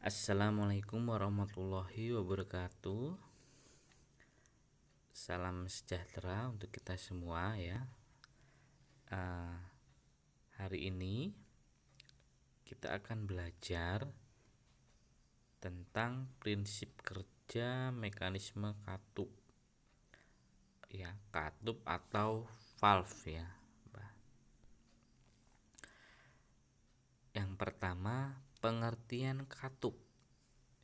Assalamualaikum warahmatullahi wabarakatuh. Salam sejahtera untuk kita semua ya. Hari ini kita akan belajar tentang prinsip kerja mekanisme katup. Ya, katup atau valve ya. Yang pertama, pengertian katup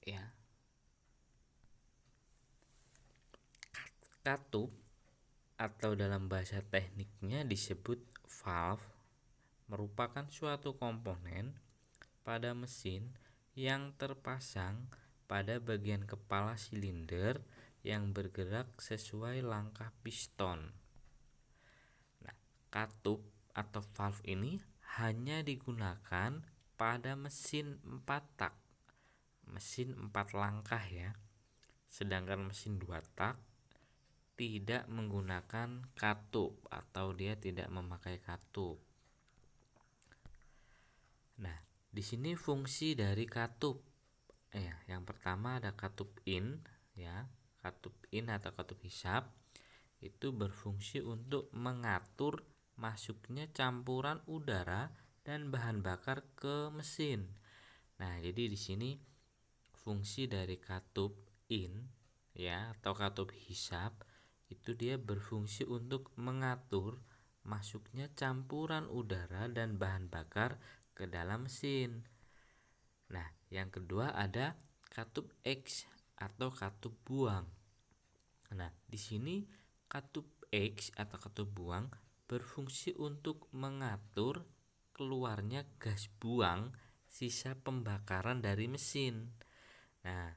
ya. Katup atau dalam bahasa tekniknya disebut valve merupakan suatu komponen pada mesin yang terpasang pada bagian kepala silinder yang bergerak sesuai langkah piston. Nah, katup atau valve ini hanya digunakan pada mesin 4 tak, mesin 4 langkah ya. Sedangkan mesin 2 tak tidak menggunakan katup atau dia tidak memakai katup. Nah, di sini fungsi dari katup. Yang pertama ada katup in ya. Katup in atau katup hisap itu berfungsi untuk mengatur masuknya campuran udara dan bahan bakar ke mesin. Nah, jadi di sini fungsi dari katup in ya atau katup hisap itu dia berfungsi untuk mengatur masuknya campuran udara dan bahan bakar ke dalam mesin. Nah, yang kedua ada katup X atau katup buang. Nah, di sini katup X atau katup buang berfungsi untuk mengatur keluarnya gas buang sisa pembakaran dari mesin. Nah,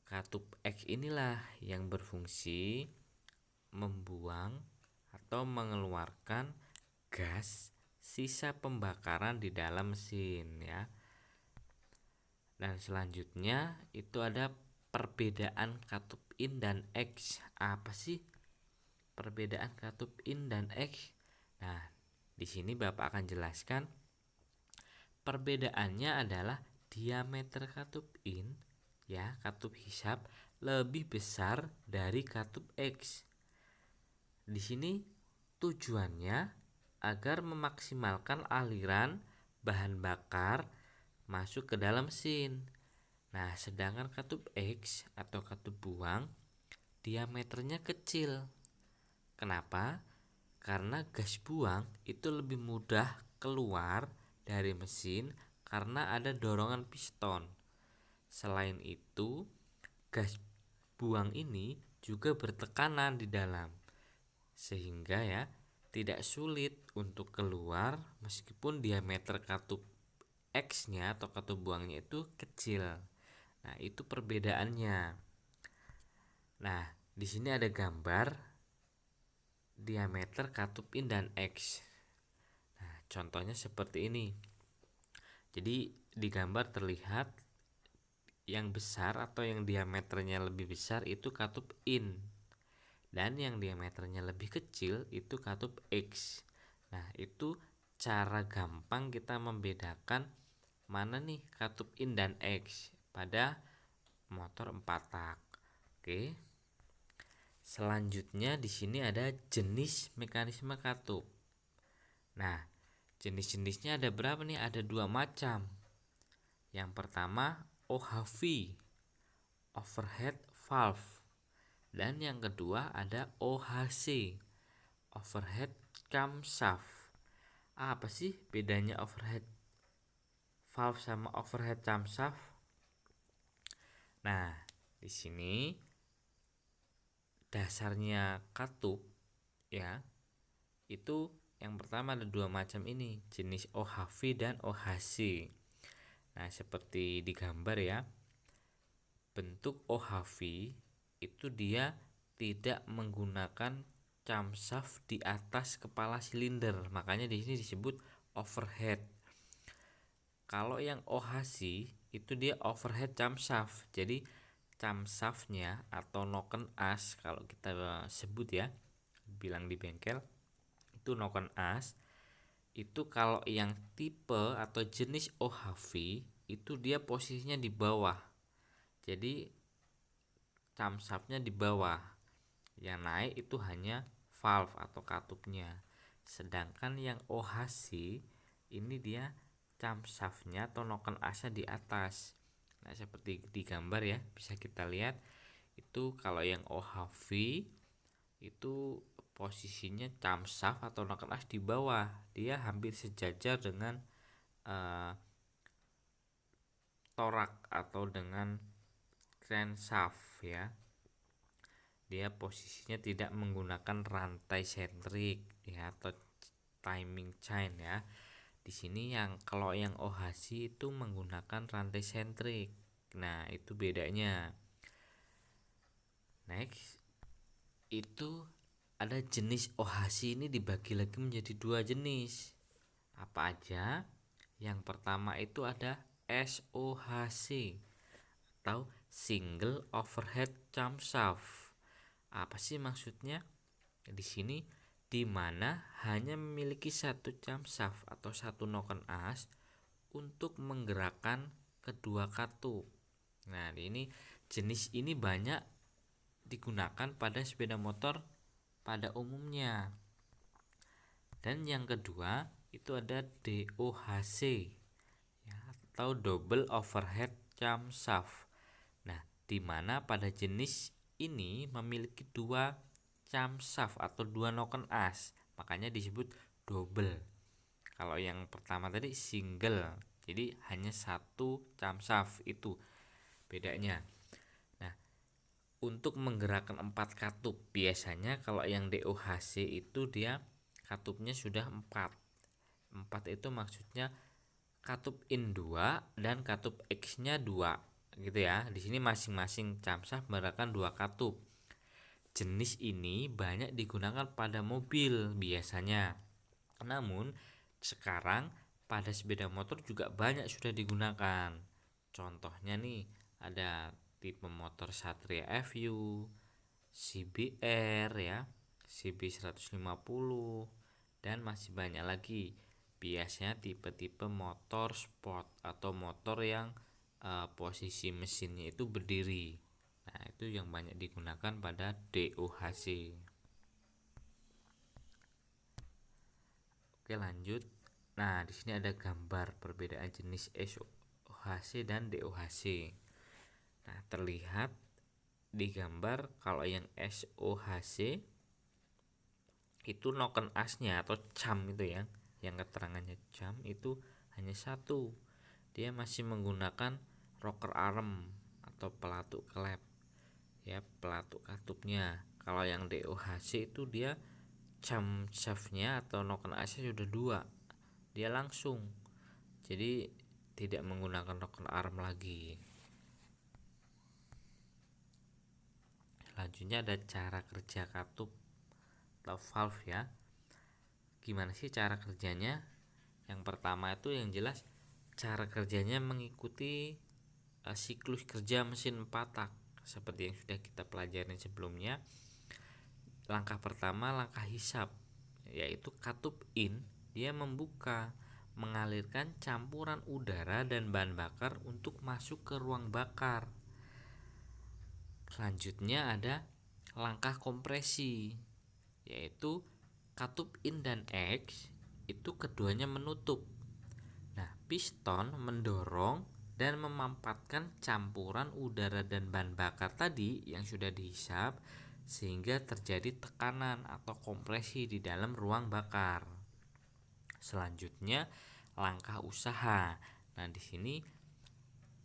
katup X inilah yang berfungsi membuang atau mengeluarkan gas sisa pembakaran di dalam mesin ya. Dan selanjutnya itu ada perbedaan katup in dan X. Apa sih perbedaan katup in dan X? Nah, di sini Bapak akan jelaskan. Perbedaannya adalah diameter katup in ya, katup hisap lebih besar dari katup X. Di sini tujuannya agar memaksimalkan aliran bahan bakar masuk ke dalam mesin. Nah, sedangkan katup X atau katup buang diameternya kecil. Kenapa? Karena gas buang itu lebih mudah keluar dari mesin karena ada dorongan piston. Selain itu, gas buang ini juga bertekanan di dalam, sehingga ya tidak sulit untuk keluar meskipun diameter katup X-nya atau katup buangnya itu kecil. Nah, itu perbedaannya. Nah, di sini ada gambar diameter katup in dan X. Nah, contohnya seperti ini. Jadi di gambar terlihat yang besar atau yang diameternya lebih besar itu katup in, dan yang diameternya lebih kecil itu katup X. Nah, itu cara gampang kita membedakan mana nih katup in dan X pada motor 4 tak. Oke. Selanjutnya di sini ada jenis mekanisme katup. Nah, jenis-jenisnya ada berapa nih? Ada 2 macam. Yang pertama OHV, overhead valve. Dan yang kedua ada OHC, overhead camshaft. Apa sih bedanya overhead valve sama overhead camshaft? Nah, di sini dasarnya katup ya. Itu yang pertama ada 2 macam ini, jenis OHV dan OHC. Nah, seperti di gambar ya. Bentuk OHV itu dia tidak menggunakan camshaft di atas kepala silinder, makanya di sini disebut overhead. Kalau yang OHC itu dia overhead camshaft. Jadi camshaftnya atau noken as kalau kita sebut ya, bilang di bengkel itu noken as. Itu kalau yang tipe atau jenis OHV itu dia posisinya di bawah. Jadi camshaftnya di bawah. Yang naik itu hanya valve atau katupnya. Sedangkan yang OHC ini dia camshaftnya atau noken asnya di atas. Nah, seperti di gambar ya, bisa kita lihat itu kalau yang OHV itu posisinya camshaft atau noken as di bawah. Dia hampir sejajar dengan torak atau dengan crankshaft ya. Dia posisinya tidak menggunakan rantai sentrik ya atau timing chain ya. Di sini yang kalau yang OHC itu menggunakan rantai sentrik. Nah, itu bedanya. Next, itu ada jenis OHC ini dibagi lagi menjadi dua jenis. Apa aja? Yang pertama itu ada SOHC atau single overhead camshaft. Apa sih maksudnya? Di sini di mana hanya memiliki satu camshaft atau satu noken as untuk menggerakkan kedua katup. Nah, ini jenis ini banyak digunakan pada sepeda motor pada umumnya. Dan yang kedua itu ada DOHC ya, atau double overhead camshaft. Nah, di mana pada jenis ini memiliki dua camshaft atau dua noken as, makanya disebut double. Kalau yang pertama tadi single, jadi hanya satu camshaft, itu bedanya. Nah, untuk menggerakkan 4 katup biasanya kalau yang DOHC itu dia katupnya sudah 4. 4 itu maksudnya katup in 2 dan katup X-nya 2 gitu ya. Di sini masing-masing camshaft menggerakkan 2 katup. Jenis ini banyak digunakan pada mobil biasanya. Namun sekarang pada sepeda motor juga banyak sudah digunakan. Contohnya nih ada tipe motor Satria FU, CBR ya, CB150 dan masih banyak lagi. Biasanya tipe-tipe motor sport atau motor yang posisi mesinnya itu berdiri. Nah, itu yang banyak digunakan pada DOHC. Oke, lanjut. Nah, di sini ada gambar perbedaan jenis SOHC dan DOHC. Nah, terlihat di gambar kalau yang SOHC itu noken asnya atau cam itu ya, yang keterangannya cam itu hanya satu. Dia masih menggunakan rocker arm atau pelatuk klep ya, pelatuk katupnya. Kalau yang DOHC itu dia cam shaftnya atau noken asnya sudah dua, dia langsung, jadi tidak menggunakan rocker arm lagi. Selanjutnya ada cara kerja katup atau valve ya. Gimana sih cara kerjanya? Yang pertama itu yang jelas cara kerjanya mengikuti siklus kerja mesin 4 tak seperti yang sudah kita pelajari sebelumnya. Langkah pertama langkah hisap, yaitu katup in, dia membuka mengalirkan campuran udara dan bahan bakar untuk masuk ke ruang bakar. Selanjutnya ada langkah kompresi, yaitu katup in dan X itu keduanya menutup. Nah, piston mendorong dan memampatkan campuran udara dan bahan bakar tadi yang sudah dihisap sehingga terjadi tekanan atau kompresi di dalam ruang bakar. Selanjutnya langkah usaha. Nah, di sini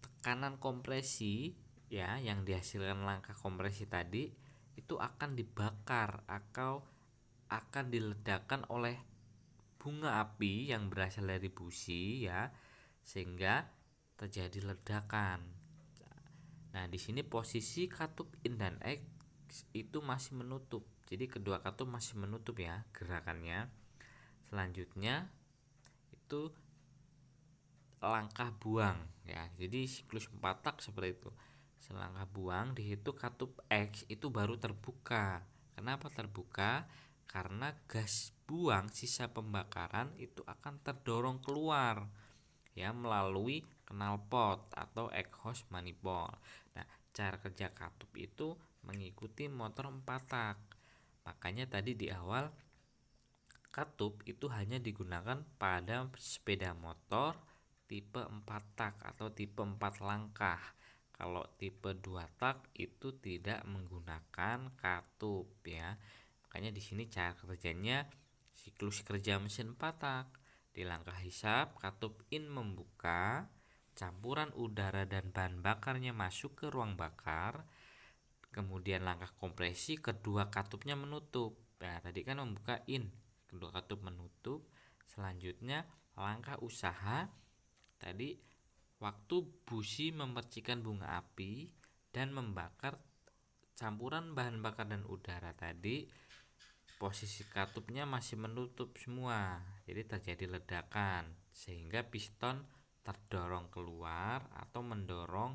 tekanan kompresi ya yang dihasilkan langkah kompresi tadi itu akan dibakar atau akan diledakkan oleh bunga api yang berasal dari busi ya, sehingga terjadi ledakan. Nah, di sini posisi katup in dan X itu masih menutup. Jadi kedua katup masih menutup ya gerakannya. Selanjutnya itu langkah buang ya. Jadi siklus 4 tak seperti itu. Selangkah buang di situ katup X itu baru terbuka. Kenapa terbuka? Karena gas buang sisa pembakaran itu akan terdorong keluar ya melalui knalpot atau exhaust manifold. Nah, cara kerja katup itu mengikuti motor 4 tak. Makanya tadi di awal katup itu hanya digunakan pada sepeda motor tipe 4 tak atau tipe 4 langkah. Kalau tipe 2 tak itu tidak menggunakan katup ya. Makanya di sini cara kerjanya siklus kerja mesin 4 tak. Di langkah hisap, katup in membuka, campuran udara dan bahan bakarnya masuk ke ruang bakar. Kemudian langkah kompresi, kedua katupnya menutup. Nah, tadi kan membuka in, kedua katup menutup. Selanjutnya langkah usaha, tadi waktu busi memercikan bunga api dan membakar campuran bahan bakar dan udara tadi, posisi katupnya masih menutup semua, jadi terjadi ledakan sehingga piston terdorong keluar atau mendorong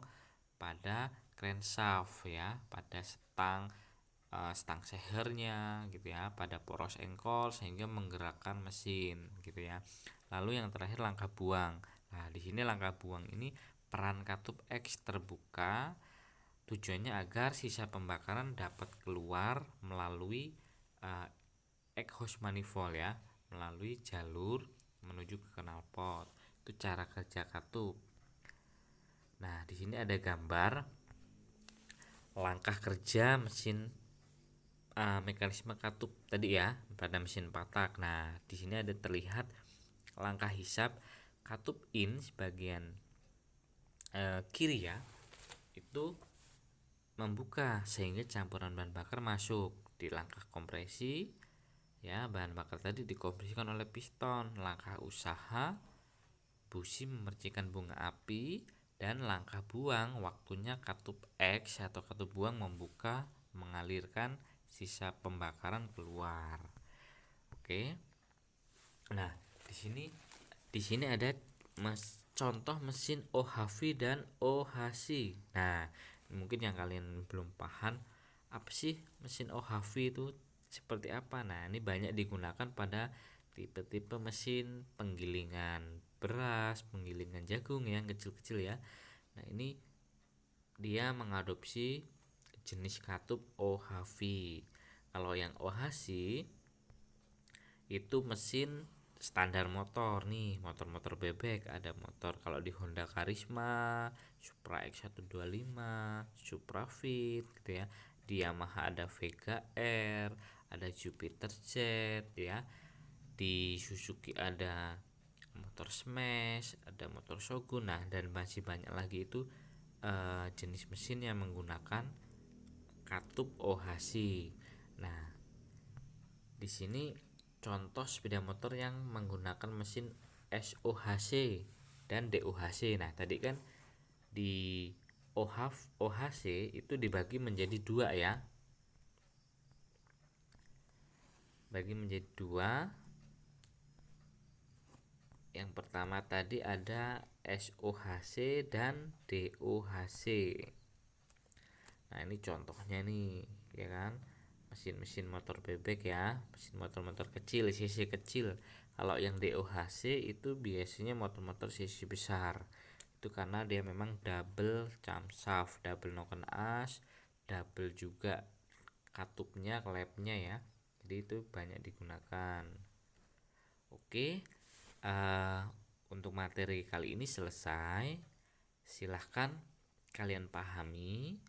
pada crankshaft ya, pada stang sehernya gitu ya, pada poros engkol sehingga menggerakkan mesin gitu ya. Lalu yang terakhir langkah buang. Nah, di sini langkah buang ini peran katup X terbuka, tujuannya agar sisa pembakaran dapat keluar melalui exhaust manifold ya, melalui jalur menuju ke knalpot. Itu cara kerja katup. Nah, di sini ada gambar langkah kerja mesin mekanisme katup tadi ya pada mesin 4 tak. Nah, di sini ada terlihat langkah hisap katup in sebagian kiri ya, itu membuka sehingga campuran bahan bakar masuk. Di langkah kompresi ya, bahan bakar tadi dikompresikan oleh piston. Langkah usaha, busi memercikan bunga api, dan langkah buang, waktunya katup X atau katup buang membuka, mengalirkan sisa pembakaran keluar. Oke. Nah, di sini ada contoh mesin OHV dan OHC. Nah, mungkin yang kalian belum paham apa sih mesin OHV itu seperti apa. Nah, ini banyak digunakan pada tipe-tipe mesin penggilingan beras, penggilingan jagung yang kecil-kecil ya. Nah, ini dia mengadopsi jenis katup OHV. Kalau yang OHC itu mesin standar motor nih, motor-motor bebek. Ada motor kalau di Honda Karisma, Supra X125, Supra Fit gitu ya. Di Yamaha ada Vega R, ada Jupiter Z ya. Di Suzuki ada motor Smash, ada motor Shogun. Nah, dan masih banyak lagi itu jenis mesin yang menggunakan katup OHC. Nah, di sini contoh sepeda motor yang menggunakan mesin SOHC dan DOHC. Nah, tadi kan di OHC itu dibagi menjadi dua ya. Bagi menjadi dua. Yang pertama tadi ada SOHC dan DOHC. Nah, ini contohnya nih, ya kan? Mesin-mesin motor bebek ya, mesin motor-motor kecil, cc kecil. Kalau yang DOHC itu biasanya motor-motor cc besar. Itu karena dia memang double camshaft, double noken as, double juga katupnya, klepnya ya. Jadi itu banyak digunakan. Oke, untuk materi kali ini selesai. Silahkan kalian pahami.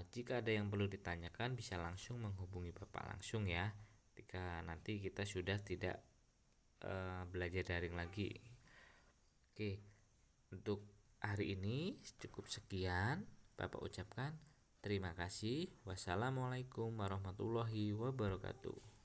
Jika ada yang perlu ditanyakan bisa langsung menghubungi Bapak langsung ya, ketika nanti kita sudah tidak belajar daring lagi. Oke, untuk hari ini cukup sekian. Bapak ucapkan terima kasih. Wassalamualaikum warahmatullahi wabarakatuh.